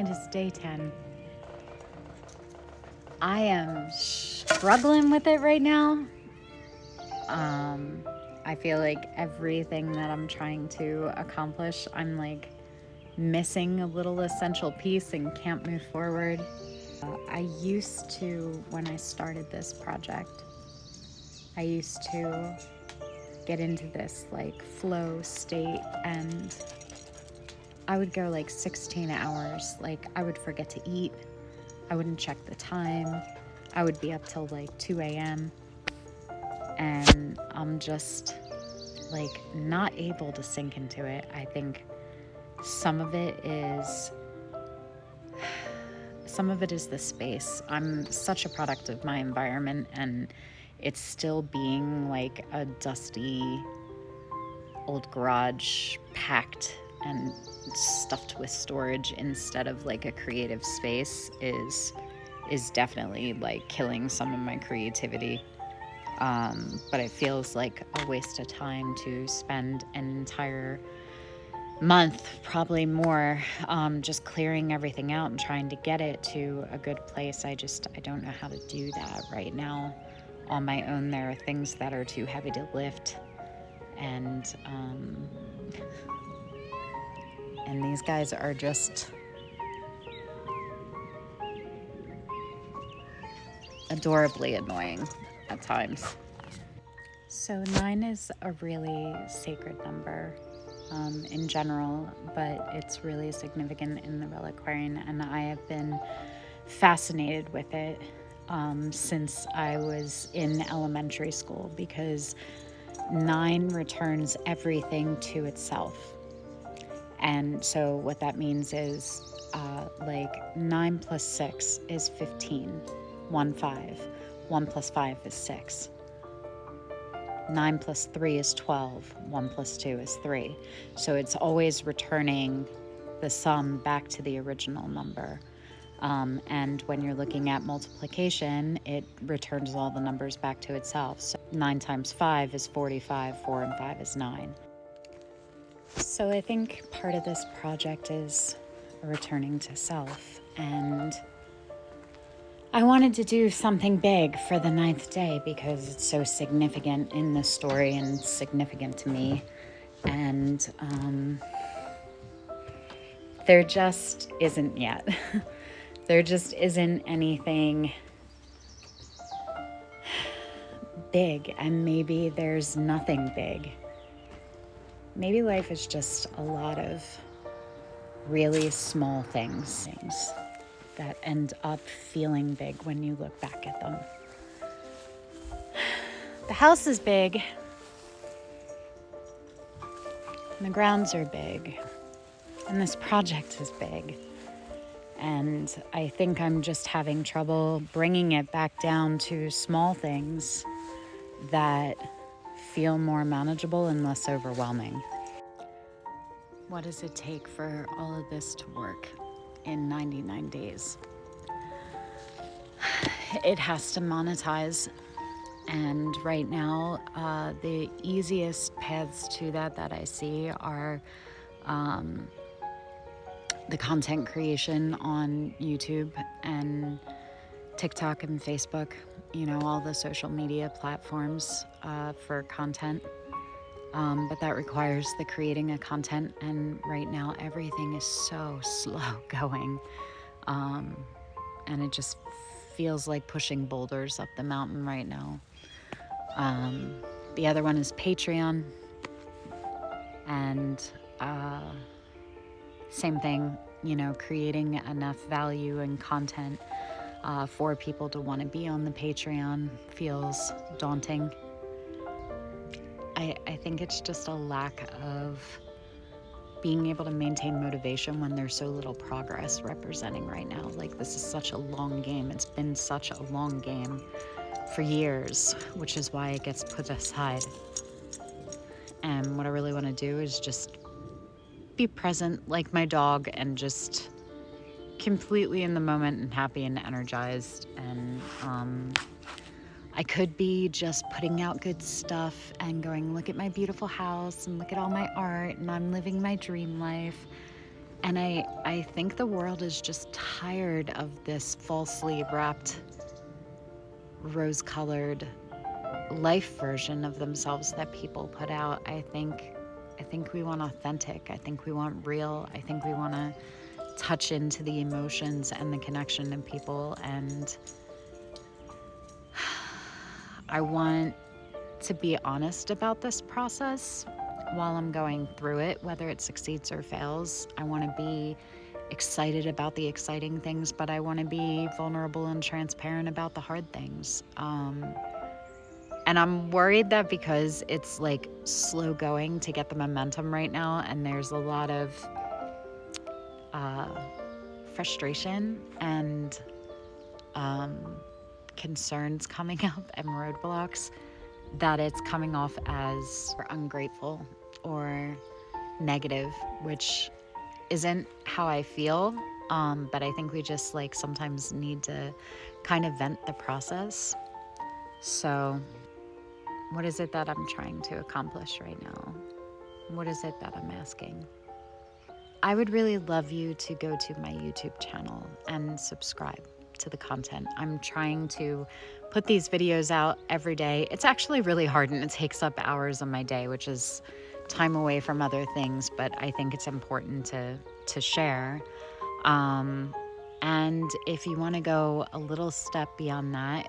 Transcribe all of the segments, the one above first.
It is day 10. I am struggling with it right now. I feel like everything that I'm trying to accomplish, I'm like missing a little essential piece and can't move forward. I used to, when I started this project, I used to get into this like flow state, and I would go like 16 hours. Like I would forget to eat. I wouldn't check the time. I would be up till like 2 a.m. and I'm just like not able to sink into it. I think some of it is the space. I'm such a product of my environment, and it's still being like a dusty old garage packed and stuffed with storage instead of like a creative space is definitely like killing some of my creativity. But it feels like a waste of time to spend an entire month, probably more, just clearing everything out and trying to get it to a good place. I don't know how to do that right now on my own. There are things that are too heavy to lift, and these guys are just adorably annoying at times. So 9 is a really sacred number in general, but it's really significant in the Reliquarian, and I have been fascinated with it since I was in elementary school, because 9 returns everything to itself. And so what that means is like 9 plus 6 is 15, 1 5. 1 plus 5 is 6. 9 plus 3 is 12. 1 plus 2 is 3. So it's always returning the sum back to the original number. And when you're looking at multiplication, it returns all the numbers back to itself. So 9 times 5 is 45. 4 and 5 is 9. So I think part of this project is returning to self, and I wanted to do something big for the 9th day because it's so significant in the story and significant to me. And there just isn't yet. There just isn't anything big, and maybe there's nothing big. Maybe life is just a lot of really small things that end up feeling big when you look back at them. The house is big, and the grounds are big, and this project is big. And I think I'm just having trouble bringing it back down to small things that feel more manageable and less overwhelming. What does it take for all of this to work in 99 days? It has to monetize. And right now, the easiest paths to that I see are the content creation on YouTube and TikTok and Facebook, all the social media platforms for content. But that requires the creating of content, and right now everything is so slow going. And it just feels like pushing boulders up the mountain right now. The other one is Patreon, and same thing, creating enough value and content for people to want to be on the Patreon feels daunting. I think it's just a lack of being able to maintain motivation when there's so little progress representing right now. Like, this is such a long game. It's been such a long game for years, which is why it gets put aside. And what I really want to do is just be present like my dog, and just completely in the moment and happy and energized. And I could be just putting out good stuff and going, look at my beautiful house and look at all my art, and I'm living my dream life. And I think the world is just tired of this falsely wrapped, rose-colored life version of themselves that people put out. I think we want authentic. I think we want real. I think we want to touch into the emotions and the connection in people. And I want to be honest about this process while I'm going through it, whether it succeeds or fails. I want to be excited about the exciting things, but I want to be vulnerable and transparent about the hard things. And I'm worried that because it's like slow going to get the momentum right now, and there's a lot of frustration and concerns coming up and roadblocks, that it's coming off as ungrateful or negative, which isn't how I feel. But I think we just like sometimes need to kind of vent the process. So what is it that I'm trying to accomplish right now? What is it that I'm asking? I would really love you to go to my YouTube channel and subscribe to the content. I'm trying to put these videos out every day. It's actually really hard and it takes up hours of my day, which is time away from other things, but I think it's important to share. And if you want to go a little step beyond that,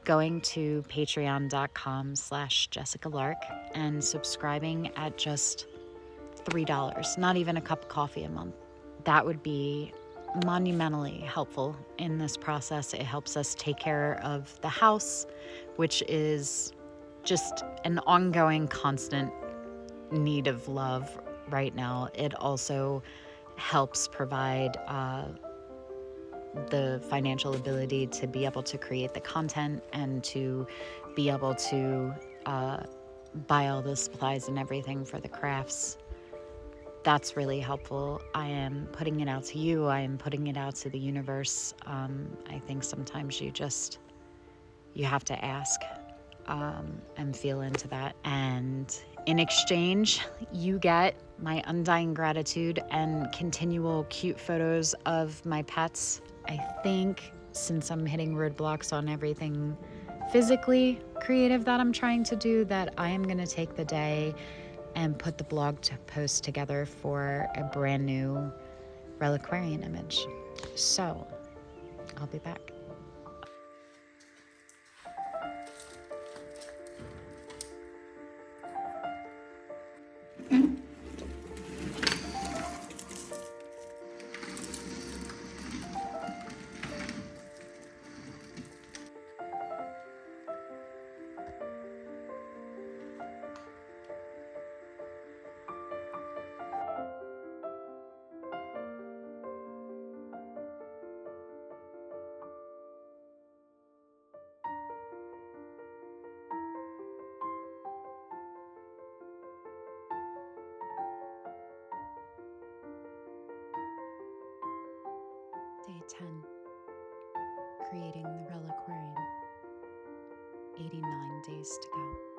going to patreon.com/Jessica Lark and subscribing at just $3, not even a cup of coffee a month. That would be monumentally helpful in this process. It helps us take care of the house, which is just an ongoing, constant need of love right now. It also helps provide the financial ability to be able to create the content and to be able to buy all the supplies and everything for the crafts. That's really helpful. I am putting it out to you. I am putting it out to the universe. I think sometimes you have to ask and feel into that. And in exchange, you get my undying gratitude and continual cute photos of my pets. I think since I'm hitting roadblocks on everything physically creative that I'm trying to do, that I am going to take the day and put the blog post together for a brand new reliquarian image. So I'll be back. Day 10. Creating the Reliquarian. 89 days to go.